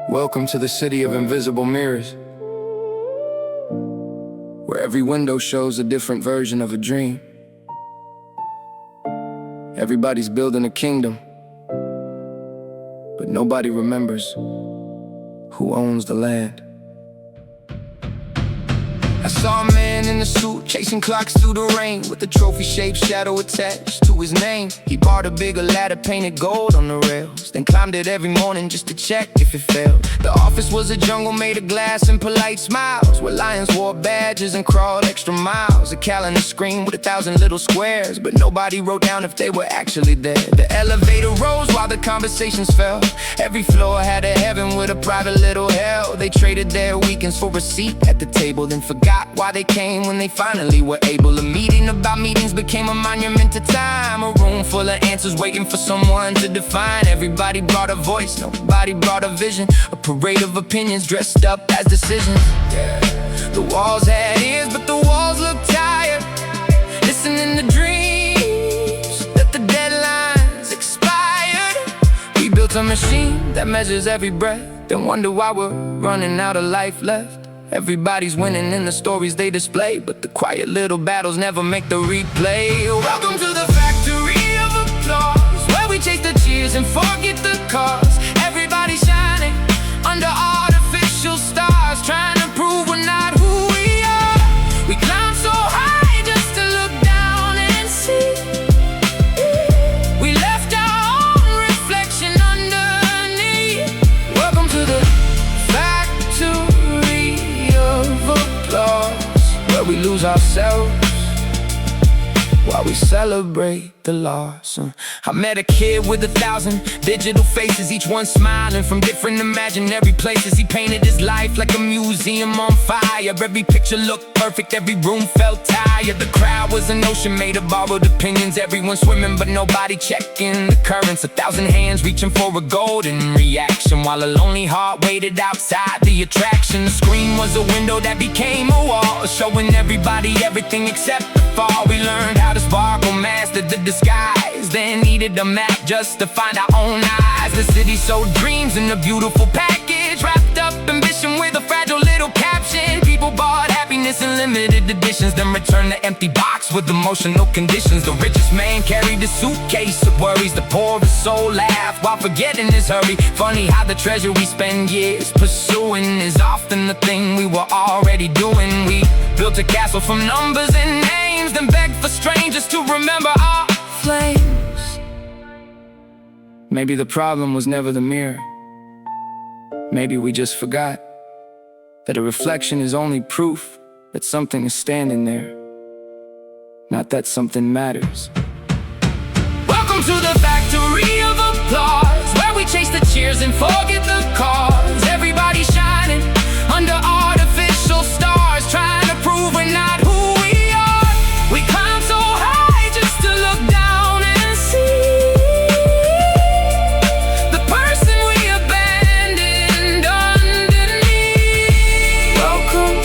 Welcome to the city of invisible mirrors, where every window shows a different version of a dream. Everybody's building a kingdom, but nobody remembers who owns the land. I saw a man in a suit chasing clocks through the rain, with a trophy-shaped shadow attached to his name. He barred a bigger ladder painted gold on the rails, then climbed it every morning just to check if it failed. The office was a jungle made of glass and polite smiles, where lions wore badges and crawled extra miles. A calendar screen with 1,000 little squares, but nobody wrote down if they were actually there. The elevator rose while the conversations fell. Every floor had a heaven with a private little hell. They traded their weekends for a seat at the table, then forgot why they came when they finally were able. A meeting about meetings became a monument to time, a room full of answers waiting for someone to define. Everybody brought a voice, nobody brought a vision, a parade of opinions dressed up as decisions. The walls had ears, but the walls looked tired, listening to dreams that the deadlines expired. We built a machine that measures every breath, then wonder why we're running out of life left. Everybody's winning in the stories they display, but the quiet little battles never make the replay. Welcome to the factory of applause, where we chase the cheers and forget the cause. Everybody shining under artificial stars, trying to prove we're not who we are. We climb so high just to look down and see. We left our own reflection underneath. Welcome to the where we lose ourselves while we celebrate the loss. I met a kid with 1,000 digital faces, each one smiling from different imaginary places. He painted his life like a museum on fire. Every picture looked perfect, every room felt tired. The crowd was an ocean made of borrowed opinions, everyone swimming but nobody checking the currents. 1,000 hands reaching for a golden reaction, while a lonely heart waited outside the attraction. The screen was a window that became a wall, showing everybody everything except the fall. We learned how to sparkle, mastered the disguise, then needed a map just to find our own eyes. The city sold dreams in a beautiful package, wrapped up ambition with a fragile little caption. People bought happiness in limited editions, then returned the empty box with emotional conditions. The richest man carried a suitcase of worries, the poorest soul laughed while forgetting his hurry. Funny how the treasure we spend years pursuing is often the thing we were already doing. We built a castle from numbers and names, then begged for strangers to remember our flames. Maybe the problem was never the mirror. Maybe we just forgot that a reflection is only proof that something is standing there, not that something matters. Welcome to the factory of applause, where we chase the cheers and forget the cause. Everybody shining under artificial stars, trying to prove we're not who we are. We climb so high just to look down and see the person we abandoned underneath. Welcome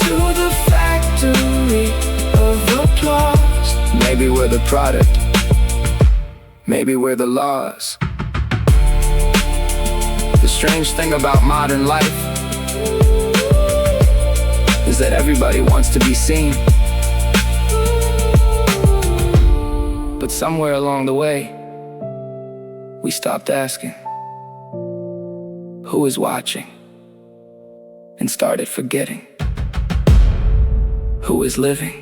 to the factory of applause. Maybe we're the product, maybe we're the laws. The strange thing about modern life is that everybody wants to be seen, but somewhere along the way we stopped asking who is watching, and started forgetting who is living.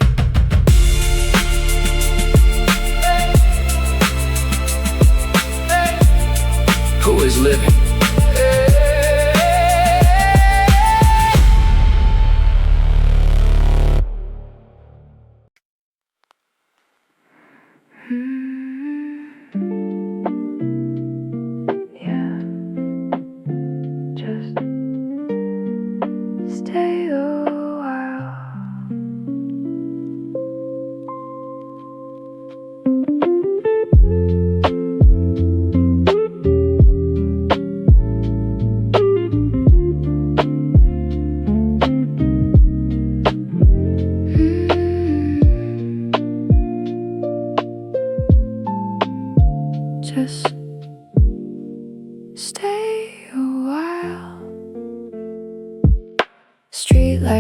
Who is living? Yeah, just stay a while. Just stay a while.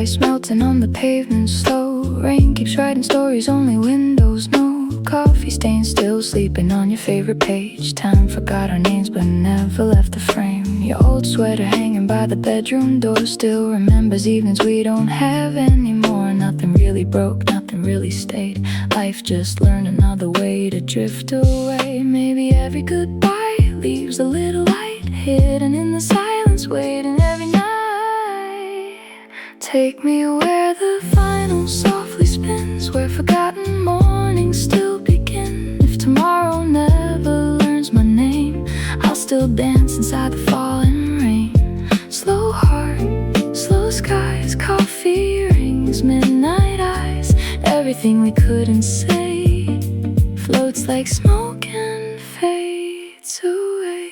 ice melting on the pavement slow. Rain keeps writing stories only windows know. Coffee stains still sleeping on your favorite page. Time forgot our names but never left the frame. Your old sweater hanging by the bedroom door still remembers evenings we don't have anymore. Nothing really broke, nothing really stayed. Life just learned another way to drift away. Maybe every goodbye leaves a little light hidden in the silence, waiting every night. Take me where the final softly spins, where forgotten mornings still begin. If tomorrow never learns my name, I'll still dance inside the falling rain. Slow heart, slow skies, coffee rings, midnight eyes. Everything we couldn't say floats like smoke and fades away.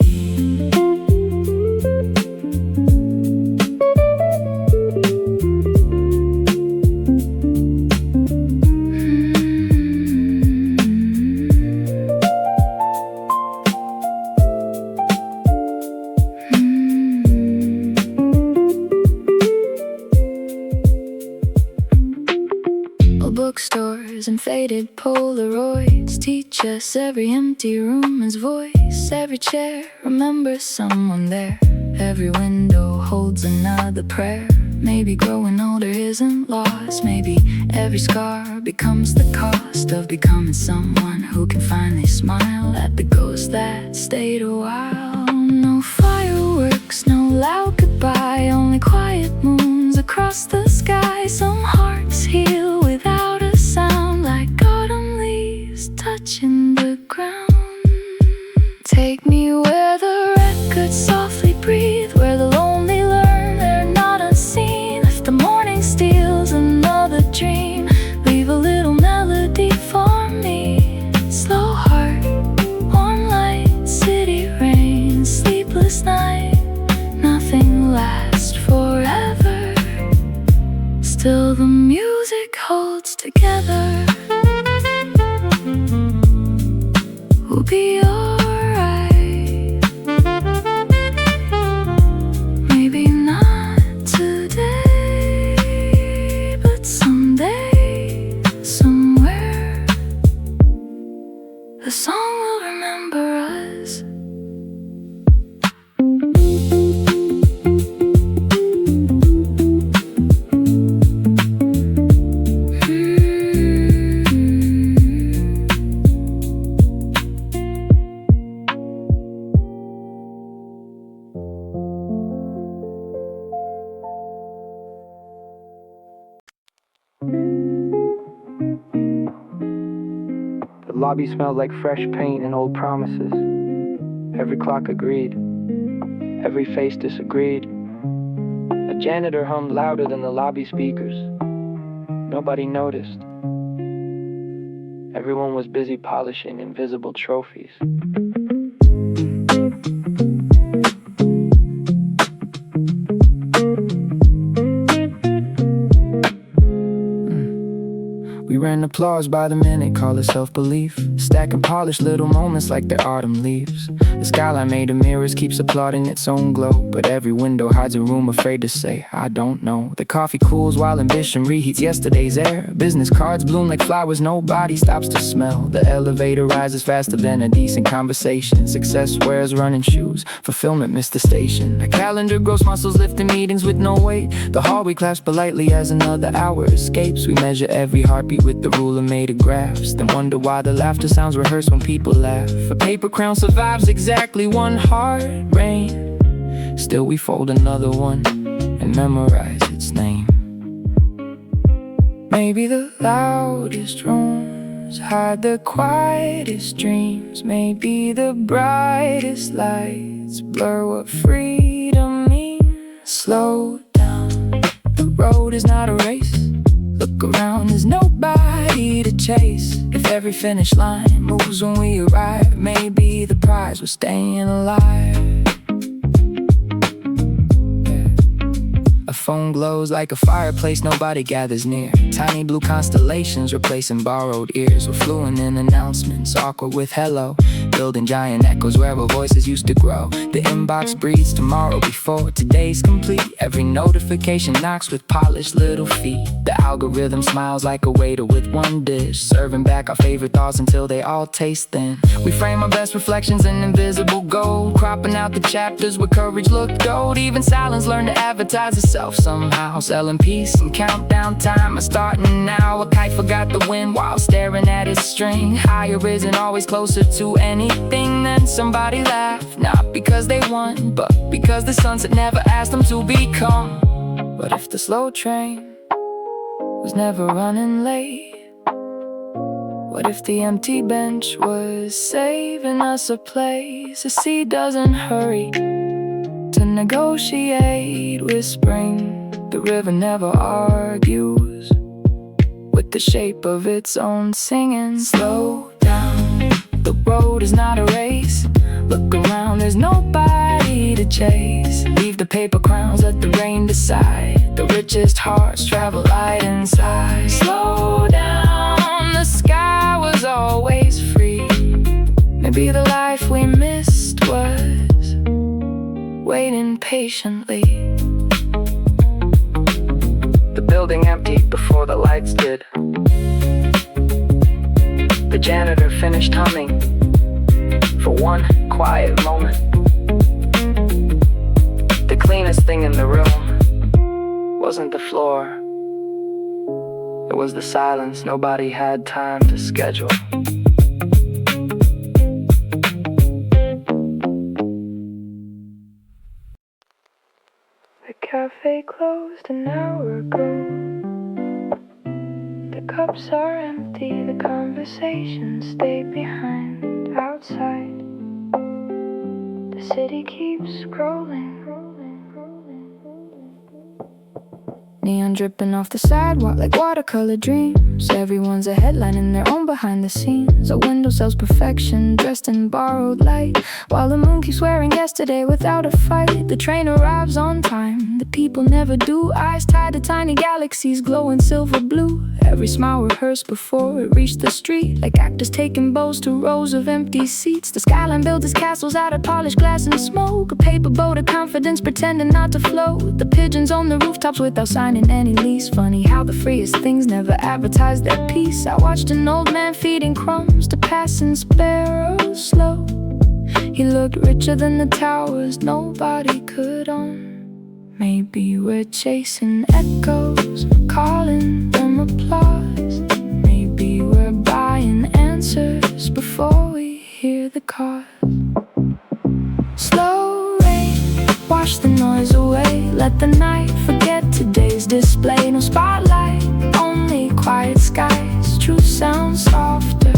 Bookstores and faded Polaroids teach us every empty room is voice. Every chair remembers someone there. Every window holds another prayer. Maybe growing older isn't lost. Maybe every scar becomes the cost of becoming someone who can finally smile at the ghost that stayed a while. No fireworks, no loud goodbye, only quiet moons across the sky. Some hearts heal without a sound, like autumn leaves touching the ground. Take me where the records softly breathe, where the lonely learn they're not unseen. If the morning steals another dream, leave a little melody for me. Slow heart, warm light, city rain, sleepless night. Nothing lasts forever, still the music holds together. We'll be alright. Maybe not today, but someday, somewhere, the song will remember us. The lobby smelled like fresh paint and old promises. Every clock agreed, every face disagreed. A janitor hummed louder than the lobby speakers. Nobody noticed. Everyone was busy polishing invisible trophies. We ran applause by the minute, call it self-belief. Stacking polished little moments like they're autumn leaves. The skyline made of mirrors keeps applauding its own glow, but every window hides a room afraid to say, I don't know. The coffee cools while ambition reheats yesterday's air. Business cards bloom like flowers nobody stops to smell. The elevator rises faster than a decent conversation. Success wears running shoes, fulfillment missed the station. A calendar grows muscles lifting meetings with no weight. The hallway claps politely as another hour escapes. We measure every heartbeat with the ruler made of graphs, then wonder why the laughter sounds rehearsed when people laugh. A paper crown survives exactly one hard rain. Still we fold another one and memorize its name. Maybe the loudest rooms hide the quietest dreams. Maybe the brightest lights blur what freedom means. Slow down, the road is not a race. Look around, there's nobody to chase. If every finish line moves when we arrive, maybe the prize was staying alive. A phone glows like a fireplace, nobody gathers near. Tiny blue constellations replacing borrowed ears. We're fluent in announcements, awkward with hello. building giant echoes where our voices used to grow. The inbox breathes tomorrow before today's complete. Every notification knocks with polished little feet. The algorithm smiles like a waiter with one dish, serving back our favorite thoughts until they all taste thin. We frame our best reflections in invisible gold, cropping out the chapters where courage looked gold. Even silence learned to advertise itself somehow, selling peace and countdown time is starting now. A kite forgot the wind while staring at its string. Higher isn't always closer to anything. Then somebody laughed, not because they won, but because the sunset never asked them to become. What if the slow train was never running late? What if the empty bench was saving us a place? The sea doesn't hurry to negotiate with spring. The river never argues with the shape of its own singing. Slow down, the road is not a race. Look around, there's nobody to chase. Leave the paper crowns, let the rain decide. The richest hearts travel light inside. Slow down, the sky was always free. Maybe the life we missed was waiting patiently. The building emptied before the lights did. The janitor finished humming for one quiet moment. The cleanest thing in the room wasn't the floor, it was the silence nobody had time to schedule. The cafe closed an hour ago. The cups are empty, the conversations stayed behind outside. The city keeps scrolling. Neon dripping off the sidewalk like watercolor dreams. Everyone's a headline in their own behind the scenes. A window sells perfection, dressed in borrowed light, while the moon keeps wearing yesterday without a fight. The train arrives on time, the people never do. Eyes tied to tiny galaxies glowing silver blue. Every smile rehearsed before it reached the street, like actors taking bows to rows of empty seats. The skyline builds its castles out of polished glass and smoke. A paper boat of confidence pretending not to float. The pigeons on the rooftops without signing any lease. Funny how the freest things never advertise their peace. I watched an old man feeding crumbs to passing sparrows slow. He looked richer than the towers nobody could own. Maybe we're chasing echoes, calling them applause. Maybe we're buying answers before we hear the call. Slow rain, wash the noise away. Let the night forget today's display. No spotlight, only quiet skies. Truth sounds softer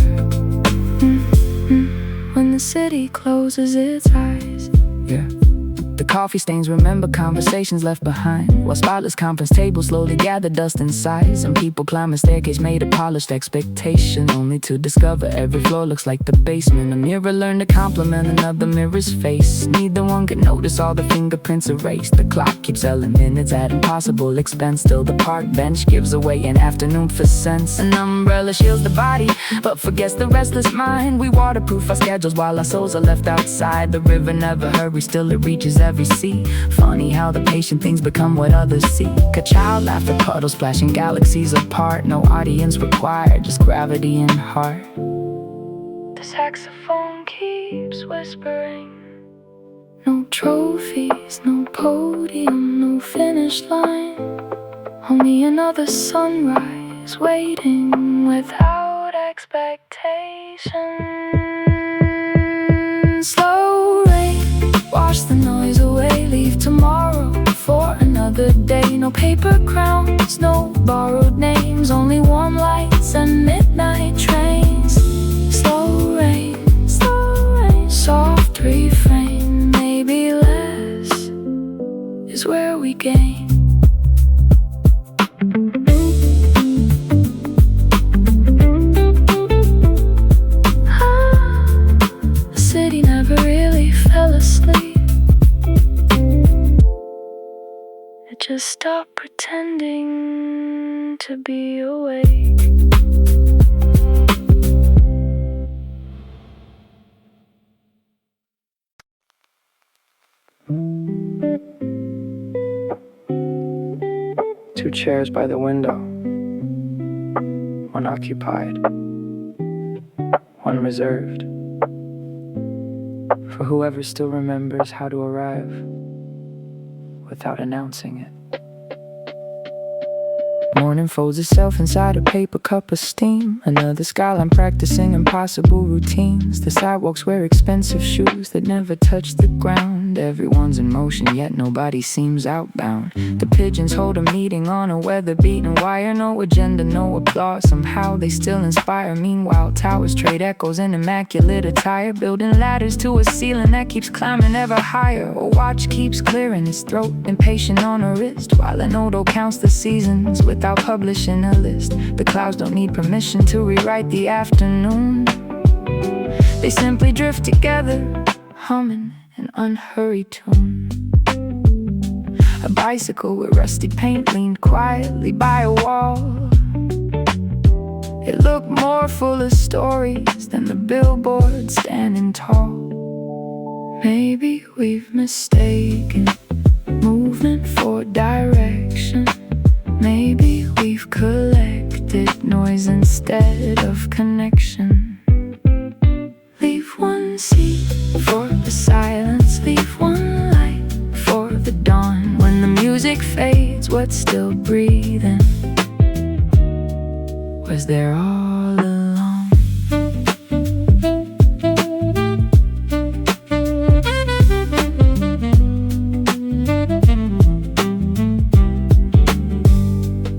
when the city closes its eyes. Yeah. The coffee stains remember conversations left behind, while spotless conference tables slowly gather dust in size. And people climb a staircase made of polished expectation, only to discover every floor looks like the basement. A mirror learned to compliment another mirror's face. Neither one could notice all the fingerprints erased. The clock keeps selling minutes at impossible expense. Still the park bench gives away an afternoon for cents. An umbrella shields the body, but forgets the restless mind. We waterproof our schedules while our souls are left outside. The river never hurries, still it reaches every sea. Funny how the patient things become what others seek. A child laughed at puddles splashing galaxies apart. No audience required, just gravity and heart. The saxophone keeps whispering. No trophies, no podium, no finish line. Only another sunrise waiting without expectation. Slow rain, wash the noise away. Leave tomorrow for another day. No paper crowns, no borrowed names. Only warm lights and midnight trains. Slow rain, soft refrain. Maybe less is where we gain. The city never really fell asleep. It just stopped pretending to be awake. Two chairs by the window, one occupied, one reserved, for whoever still remembers how to arrive without announcing it. Morning folds itself inside a paper cup of steam. Another skyline practicing impossible routines. The sidewalks wear expensive shoes that never touch the ground. Everyone's in motion, yet nobody seems outbound. The pigeons hold a meeting on a weather-beaten wire. No agenda, no applause, somehow they still inspire. Meanwhile, towers trade echoes in immaculate attire, building ladders to a ceiling that keeps climbing ever higher. A watch keeps clearing its throat, impatient on her wrist, while an odo counts the seasons without publishing a list. The clouds don't need permission to rewrite the afternoon. They simply drift together, humming an unhurried tune. A bicycle with rusty paint leaned quietly by a wall. It looked more full of stories than the billboard standing tall. Maybe we've mistaken movement for direction. Maybe we've collected noise instead of connection. Leave one seat for the silence, leave one light for the dawn. When the music fades, what's still breathing was there all along.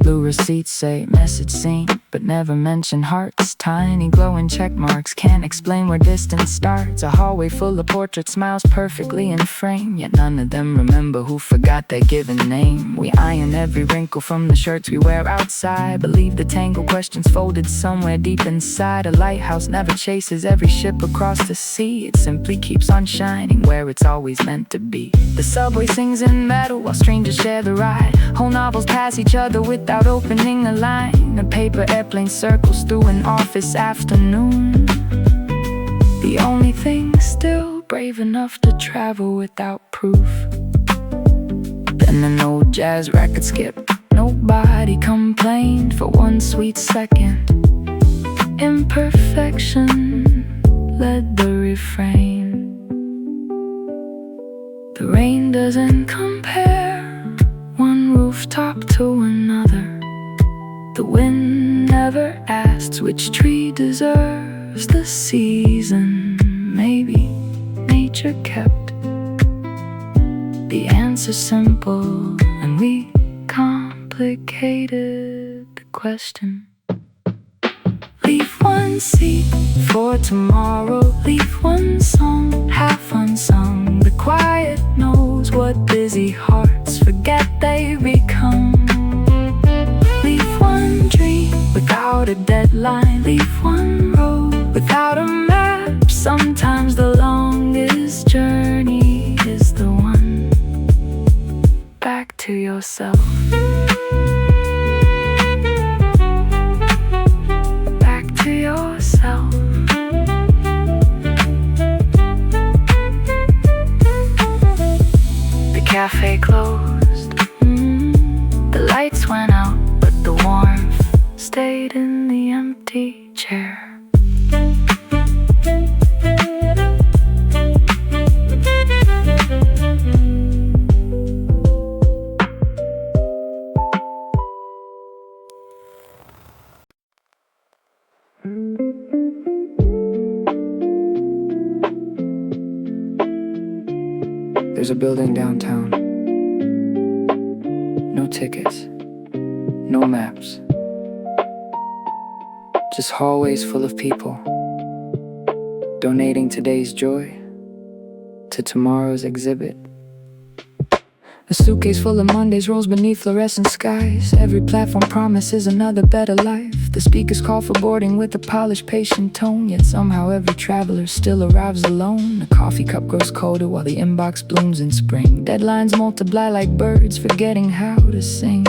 Blue receipts say message seen, but never mention hearts. Tiny glowing check marks can't explain where distance starts. A hallway full of portraits, smiles perfectly in frame, yet none of them remember who forgot their given name. We iron every wrinkle from the shirts we wear outside, but leave the tangled questions folded somewhere deep inside. A lighthouse never chases every ship across the sea. It simply keeps on shining where it's always meant to be. The subway sings in metal while strangers share the ride. Whole novels pass each other without opening a line. A paper airplane circles through an office afternoon. The only thing still brave enough to travel without proof. Then an old jazz record skipped. Nobody complained for one sweet second. Imperfection led the refrain. The rain doesn't compare one rooftop to another. The wind never asks which tree deserves the season. Maybe nature kept the answer simple, and we complicated the question. Leave one seat for tomorrow, leave one song half unsung. The quiet knows what busy hearts forget they become. Leave one dream without a deadline, leave one road without a map. Sometimes the longest journey is the one back to yourself. Back to yourself. The cafe closed, the lights went out, but the warmth stayed in the empty chair. There's a building downtown. No tickets, no maps. Just hallways full of people, donating today's joy to tomorrow's exhibit. A suitcase full of Mondays rolls beneath fluorescent skies. Every platform promises another better life. The speakers call for boarding with a polished, patient tone, yet somehow every traveler still arrives alone. The coffee cup grows colder while the inbox blooms in spring. Deadlines multiply like birds forgetting how to sing.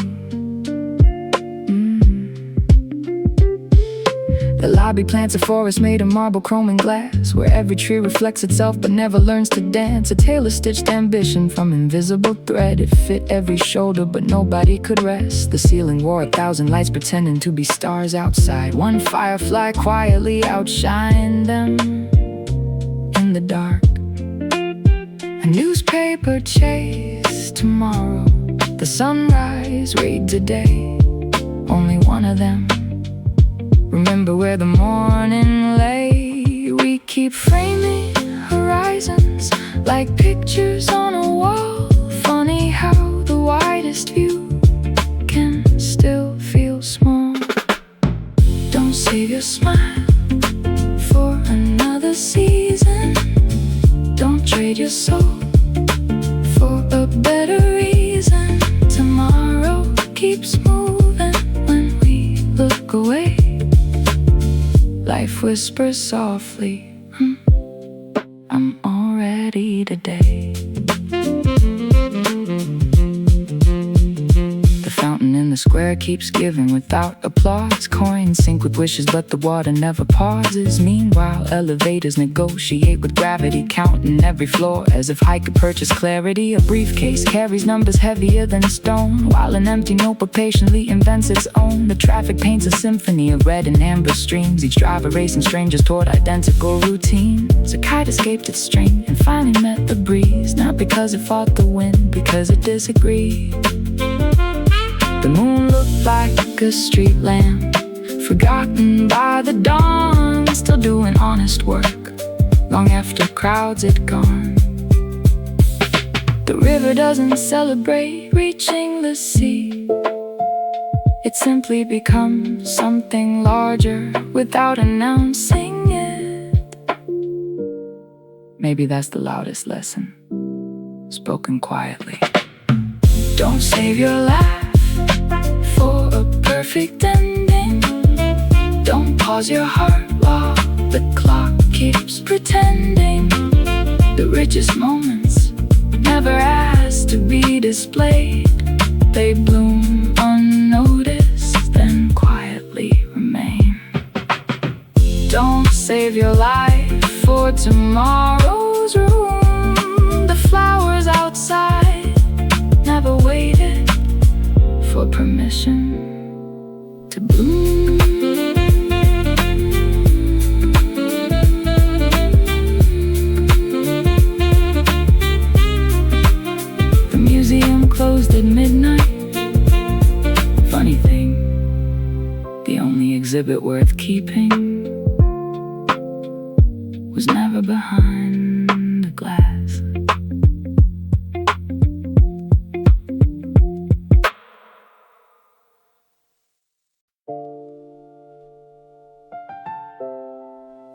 The lobby plants a forest made of marble, chrome, and glass, where every tree reflects itself but never learns to dance. A tailor-stitched ambition from invisible thread. It fit every shoulder but nobody could rest. The ceiling wore 1,000 lights pretending to be stars outside. One firefly quietly outshined them in the dark. A newspaper chased tomorrow. The sunrise reads a day. Only one of them. Remember where the morning lay. We keep framing horizons like pictures on a wall. Funny how the widest view can still feel small. Don't save your smile for another season. Don't trade your soul for a better reason. Tomorrow keeps moving when we look away. Life whispers softly, I'm all ready today. The fountain in the square keeps giving without applause. Coins sink with wishes but the water never pauses. Meanwhile elevators negotiate with gravity, counting every floor as if height could purchase clarity. A briefcase carries numbers heavier than stone, while an empty notebook patiently invents its own. The traffic paints a symphony of red and amber streams, each driver racing strangers toward identical routines. A kite escaped its string and finally met the breeze, not because it fought the wind, because it disagreed. The moon looked like a street lamp, forgotten by the dawn, still doing honest work long after crowds had gone. The river doesn't celebrate reaching the sea. It simply becomes something larger without announcing it. Maybe that's the loudest lesson, spoken quietly. Don't save your life for a perfect ending. Don't pause your heart while the clock keeps pretending. The richest moments never asked to be displayed. They bloom unnoticed, then quietly remain. Don't save your life for tomorrow's room. The flowers outside never waited for permission to bloom. The museum closed at midnight. Funny thing, the only exhibit worth keeping was never behind the glass.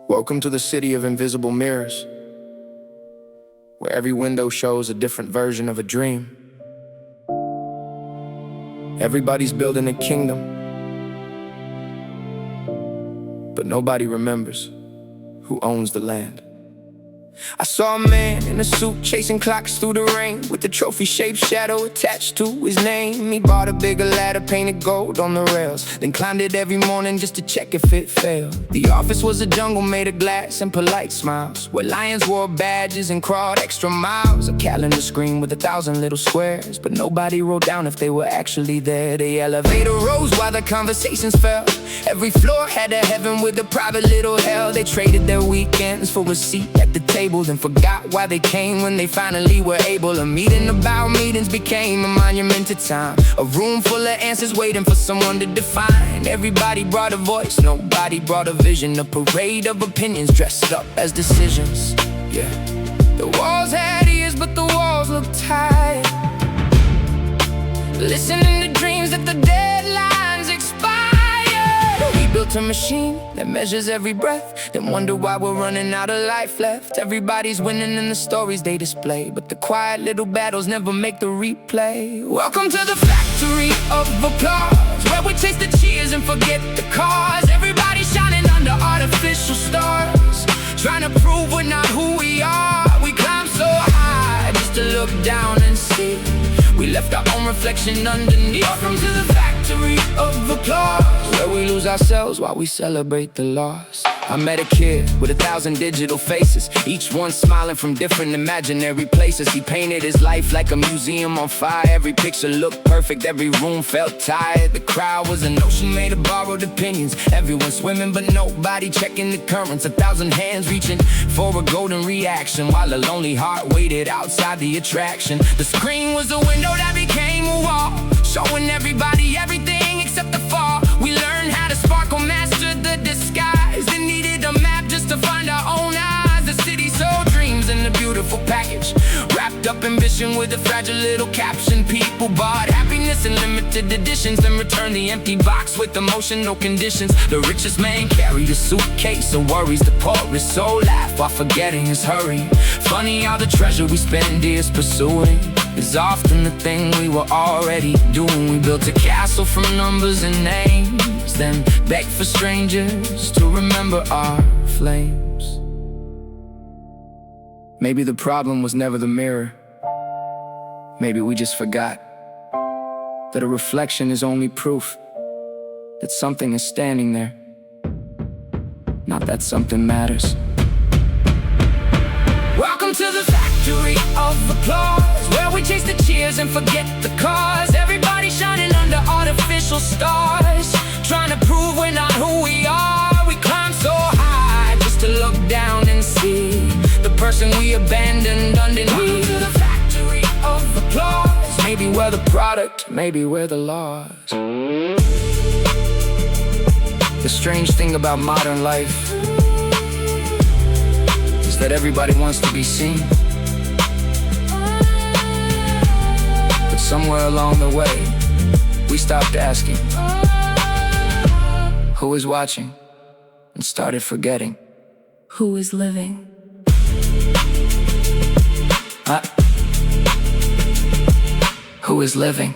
Welcome to the city of invisible mirrors, where every window shows a different version of a dream. Everybody's building a kingdom, but nobody remembers who owns the land. I saw a man in a suit chasing clocks through the rain, with the trophy-shaped shadow attached to his name. He bought a bigger ladder painted gold on the rails, then climbed it every morning just to check if it failed. The office was a jungle made of glass and polite smiles, where lions wore badges and crawled extra miles. A calendar screen with 1,000 little squares, but nobody wrote down if they were actually there. The elevator rose while the conversations fell. Every floor had a heaven with a private little hell. They traded their weekends for a seat at the table, then forgot why they came when they finally were able. A meeting about meetings became a monument to time, a room full of answers waiting for someone to define. Everybody brought a voice, nobody brought a vision. A parade of opinions dressed up as decisions. Yeah, the walls had ears but the walls looked tired, listening to dreams that the deadlines expired. We built a machine that measures every breath, then wonder why we're running out of life left. Everybody's winning in the stories they display, but the quiet little battles never make the replay. Welcome to the factory of applause, where we chase the cheers and forget the cause. Everybody shining under artificial stars, trying to prove we're not who we are. We climb so high just to look down and see we left our own reflection underneath. Welcome to the factory factory of applause, where we lose ourselves while we celebrate the loss. I met a kid with 1,000 digital faces, each one smiling from different imaginary places. He painted his life like a museum on fire. Every picture looked perfect, every room felt tired. The crowd was an ocean made of borrowed opinions. Everyone swimming but nobody checking the currents. 1,000 hands reaching for a golden reaction, while a lonely heart waited outside the attraction. The screen was a window that became a wall, showing everybody everything except the fall. We learned how to sparkle, master the disguise. They needed a map just to find our own eyes. The city sold dreams in a beautiful package, wrapped up ambition with a fragile little caption. People bought happiness in limited editions, then returned the empty box with emotional conditions. The richest man carried a suitcase of worries. The poorest soul laughed while forgetting his hurry. Funny how the treasure we spend years pursuing is often the thing we were already doing. We built a castle from numbers and names, then begged for strangers to remember our flames. Maybe the problem was never the mirror. Maybe we just forgot that a reflection is only proof that something is standing there, not that something matters. Welcome to the factory of applause, where we chase the cheers and forget the cause. Everybody shining under artificial stars, trying to prove we're not who we are. We climb so high just to look down and see the person we abandoned underneath. Welcome to the factory of applause. Maybe we're the product, maybe we're the loss. The strange thing about modern life is that everybody wants to be seen, but somewhere along the way we stopped asking who is watching and started forgetting Who is living? who is living.